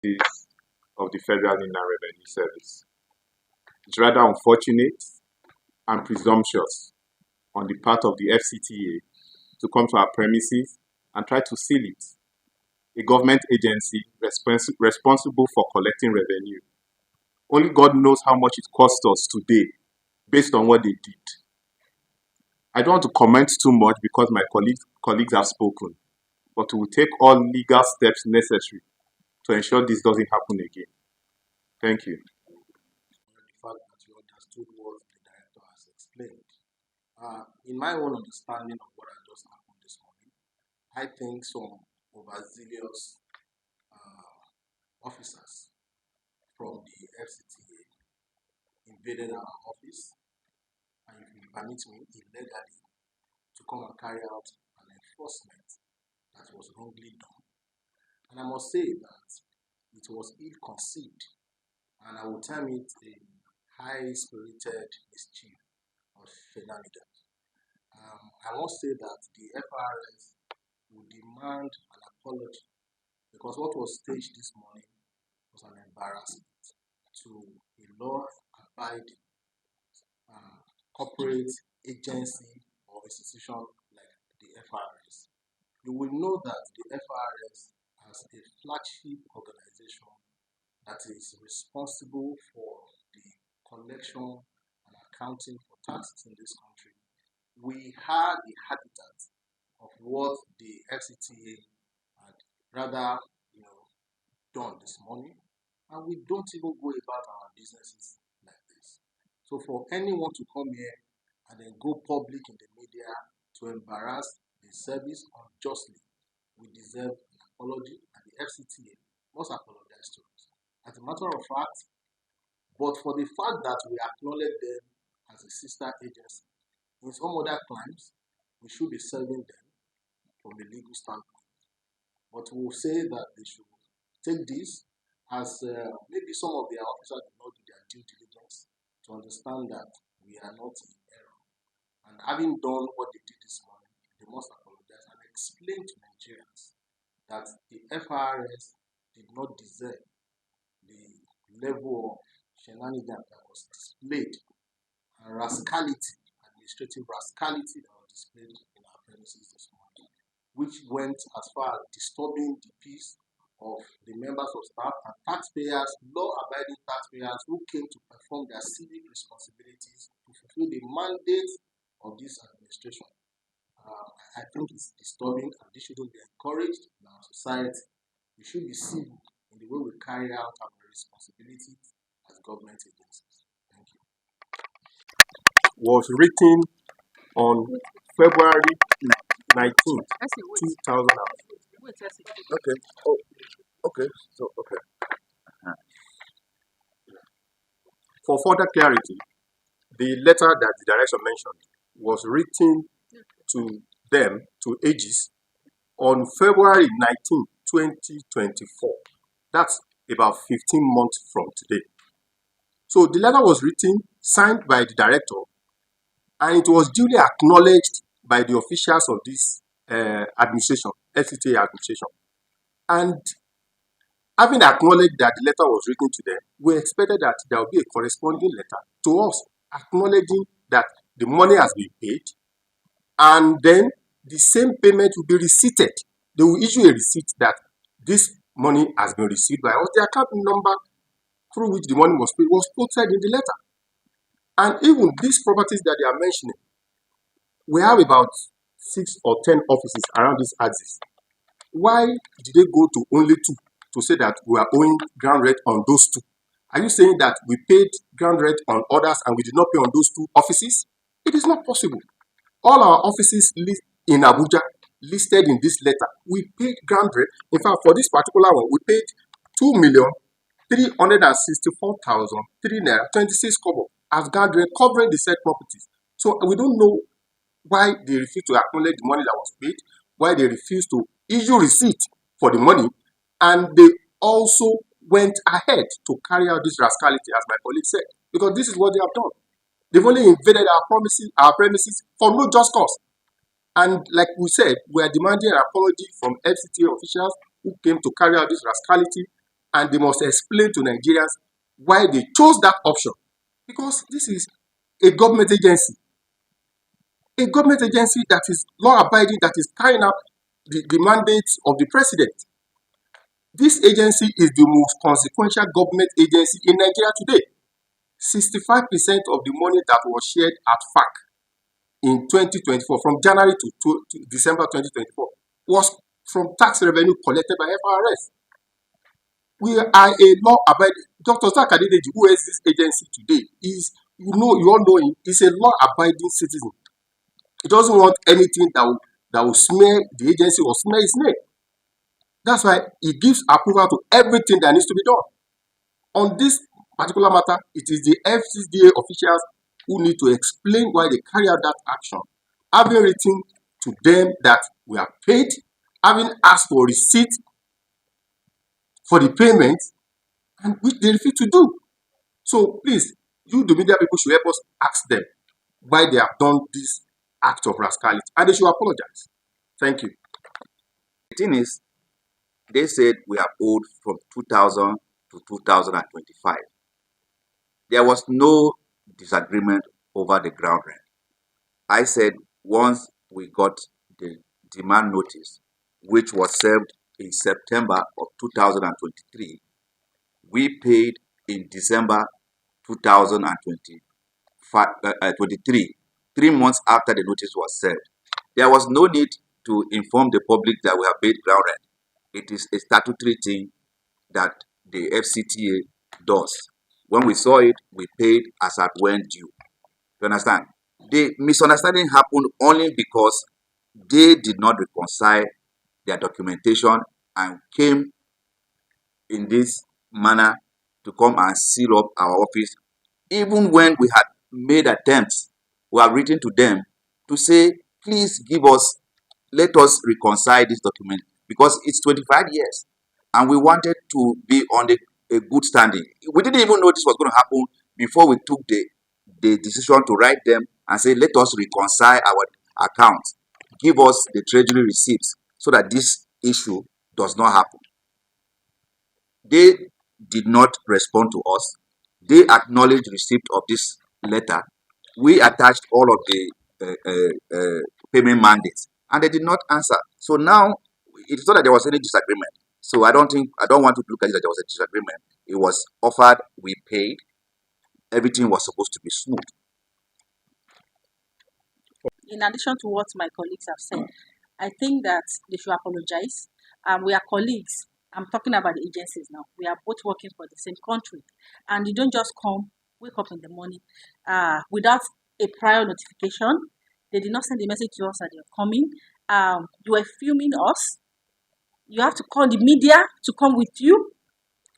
of the Federal Inland Revenue Service. It's rather unfortunate and presumptuous on the part of the FCTA to come to our premises and try to seal it. A government agency responsible for collecting revenue. Only God knows how much it cost us today based on what they did. I don't want to comment too much because my colleagues have spoken, but we will take all legal steps necessary to ensure this doesn't happen again. Thank you. The fact that you understood what the director has explained. In my own understanding of what had just happened this morning, I think some overzealous officers from the FCTA invaded our office, and if you permit me, illegally, to come and carry out an enforcement that was wrongly done. And I must say that it was ill-conceived, and I will term it a high-spirited mischief of shenanigans. I must say that the FIRS will demand an apology, because what was staged this morning was an embarrassment to a law-abiding corporate agency or institution like the FIRS. You will know that the FIRS as a flagship organization that is responsible for the collection and accounting for taxes in this country. We had the habitat of what the FCTA had rather done this morning, and we don't even go about our businesses like this. So for anyone to come here and then go public in the media to embarrass the service unjustly, we deserve an apology, and the FCTA must apologize to us. As a matter of fact, but for the fact that we acknowledge them as a sister agency, in some other crimes, we should be serving them from a legal standpoint. But we will say that they should take this as maybe some of their officers did not do their due diligence to understand that we are not in error. And having done what they did this morning, they must apologize and explain to Nigerians that the FIRS did not deserve the level of shenanigans that was displayed and rascality, administrative rascality that was displayed in our premises this morning, which went as far as disturbing the peace of the members of staff and taxpayers, law-abiding taxpayers who came to perform their civic responsibilities to fulfill the mandate of this administration. I think it's disturbing, and this shouldn't be encouraged in our society. We should be civil in the way we carry out our responsibilities as government agencies. Thank you. Was written on February 19th, 2000. Okay. Oh, okay. So, okay. For further clarity, the letter that the director mentioned was written to them, to Aegis, on February 19, 2024. That's about 15 months from today. So the letter was written, signed by the director, and it was duly acknowledged by the officials of this administration, FCTA administration. And having acknowledged that the letter was written to them, we expected that there would be a corresponding letter to us acknowledging that the money has been paid, and then the same payment will be receipted. They will issue a receipt that this money has been received by us. The account number through which the money was paid was quoted in the letter. And even these properties that they are mentioning, we have about 6 or 10 offices around this axis. Why did they go to only 2 to say that we are owing ground rent on those 2? Are you saying that we paid ground rent on others and we did not pay on those 2 offices? It is not possible. All our offices in Abuja listed in this letter, we paid ground rent. In fact, for this particular one, we paid 2,364,003 naira 26 kobo as ground rent covering the said properties. So we don't know why they refuse to acknowledge the money that was paid, why they refuse to issue receipt for the money, and they also went ahead to carry out this rascality, as my colleague said, because this is what they have done. They've only invaded our premises for no just cause. And like we said, we are demanding an apology from FCTA officials who came to carry out this rascality, and they must explain to Nigerians why they chose that option. Because this is a government agency that is law-abiding, that is carrying out the mandate of the president. This agency is the most consequential government agency in Nigeria today. 65% of the money that was shared at FAC in 2024, from January to December 2024, was from tax revenue collected by FIRS. We are a law-abiding. Dr. Sakadedeji, who is this agency today, is, you all know him, is a law-abiding citizen. He doesn't want anything that will smear the agency or smear his name. That's why he gives approval to everything that needs to be done. On this particular matter, it is the FCTA officials who need to explain why they carry out that action, having written to them that we are paid, having asked for receipt for the payment, and which they refuse to do. So please, you, the media people, should help us ask them why they have done this act of rascality, and they should apologize. Thank you. The thing is, they said we are owed from 2000 to 2025. There was no disagreement over the ground rent. I said once we got the demand notice, which was served in September of 2023, we paid in December 2023, 3 months after the notice was served. There was no need to inform the public that we have paid ground rent. It is a statutory thing that the FCTA does. When we saw it, we paid as at when due. You understand? The misunderstanding happened only because they did not reconcile their documentation and came in this manner to come and seal up our office. Even when we had made attempts, we have written to them to say, please let us reconcile this document, because it's 25 years and we wanted to be on a good standing. We didn't even know this was going to happen before we took the decision to write them and say, let us reconcile our accounts, give us the treasury receipts so that this issue does not happen. They did not respond to us. They acknowledged receipt of this letter. We attached all of the payment mandates, and they did not answer. So now it's not that there was any disagreement. So I don't want to look at it that there was a disagreement. It was offered, we paid. Everything was supposed to be smooth. In addition to what my colleagues have said, I think that they should apologize. We are colleagues. I'm talking about the agencies now. We are both working for the same country. And you don't just wake up in the morning without a prior notification. They did not send a message to us that they're coming. You were filming us. You have to call the media to come with you.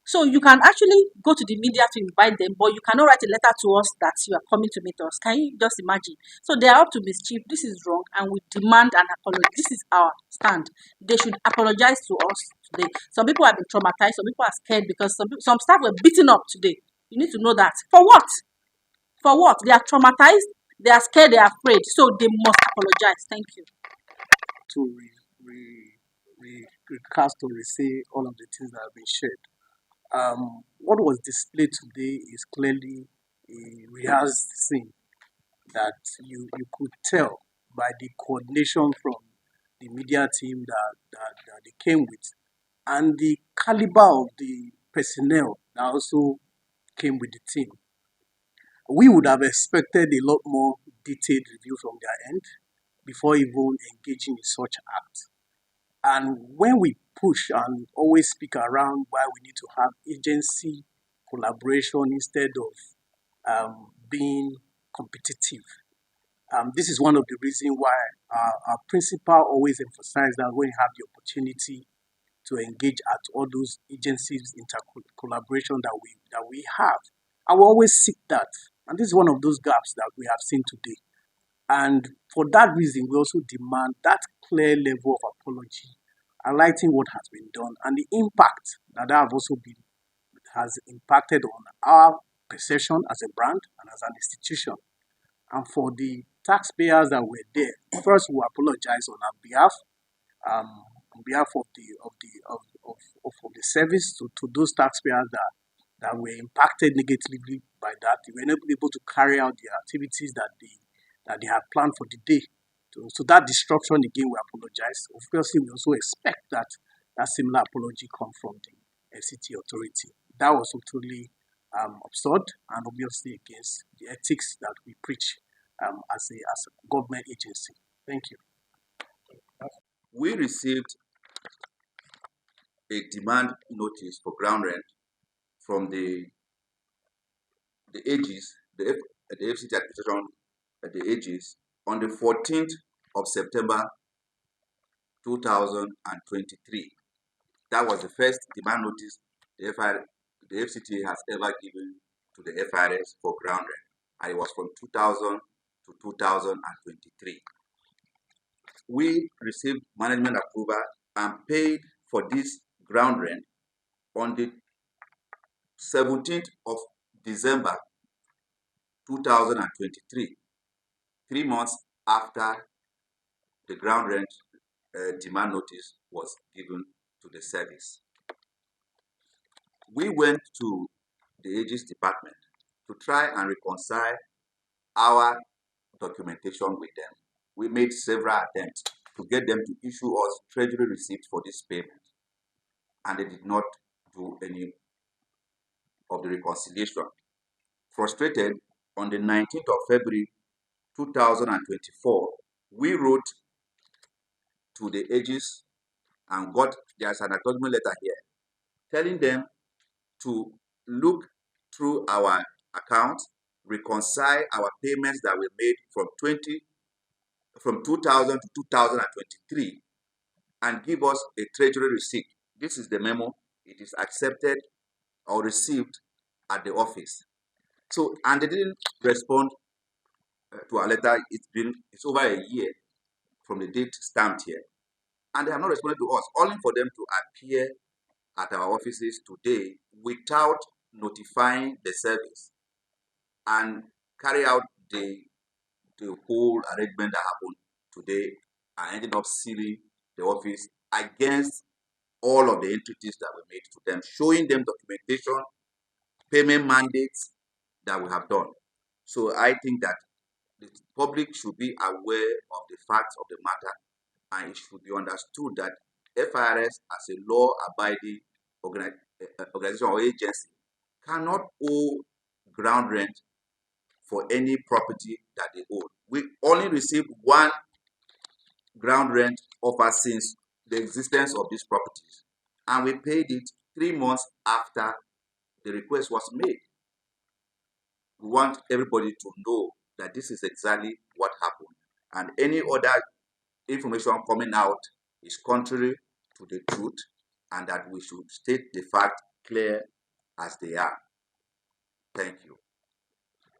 So you can actually go to the media to invite them, but you cannot write a letter to us that you are coming to meet us. Can you just imagine? So they are up to mischief. This is wrong, and we demand an apology. This is our stand. They should apologize to us today. Some people have been traumatized. Some people are scared because some staff were beaten up today. You need to know that. For what? For what? They are traumatized. They are scared. They are afraid. So they must apologize. Thank you. To recast or say all of the things that have been shared. What was displayed today is clearly a rehearsed scene that you could tell by the coordination from the media team that they came with, and the caliber of the personnel that also came with the team. We would have expected a lot more detailed review from their end before even engaging in such act. And when we push and always speak around why we need to have agency collaboration instead of being competitive, this is one of the reasons why our principal always emphasized that when you have the opportunity to engage at all those agencies collaboration that we have, I will always seek that. And this is one of those gaps that we have seen today. And for that reason, we also demand that clear level of apology, highlighting what has been done and the impact that has impacted on our perception as a brand and as an institution. And for the taxpayers that were there, first we apologize on our behalf, on behalf of of the service to those taxpayers that were impacted negatively by that. They were not able to carry out the activities that they had planned for the day. So that destruction again, we apologize. Obviously, we also expect that similar apology come from the FCT authority. That was totally absurd and obviously against the ethics that we preach as a government agency. Thank you. We received a demand notice for ground rent from the AGs, the FCT administration, the AGs, on the 14th of September 2023. That was the first demand notice the FCTA has ever given to the FIRS for ground rent, and it was from 2000 to 2023. We received management approval and paid for this ground rent on the 17th of December 2023, 3 months after the ground rent demand notice was given to the service. We went to the AG's department to try and reconcile our documentation with them. We made several attempts to get them to issue us treasury receipts for this payment, and they did not do any of the reconciliation. Frustrated, on the 19th of February 2024, we wrote to the AGs and there's an acknowledgement letter here, telling them to look through our account, reconcile our payments that were made from 2000 to 2023, and give us a treasury receipt. This is the memo. It is accepted or received at the office. So, and they didn't respond to our letter. It's over a year from the date stamped here, and they have not responded to us, only for them to appear at our offices today without notifying the service and carry out the whole arrangement that happened today, and ended up sealing the office against all of the entities that were made to them, showing them documentation, payment mandates that we have done. So I think that the public should be aware of the facts of the matter, and it should be understood that FIRS, as a law-abiding organization or agency, cannot owe ground rent for any property that they own. We only received one ground rent offer since the existence of these properties, and we paid it 3 months after the request was made. We want everybody to know that this is exactly what happened, and any other information coming out is contrary to the truth, and that we should state the fact clear as they are. Thank you.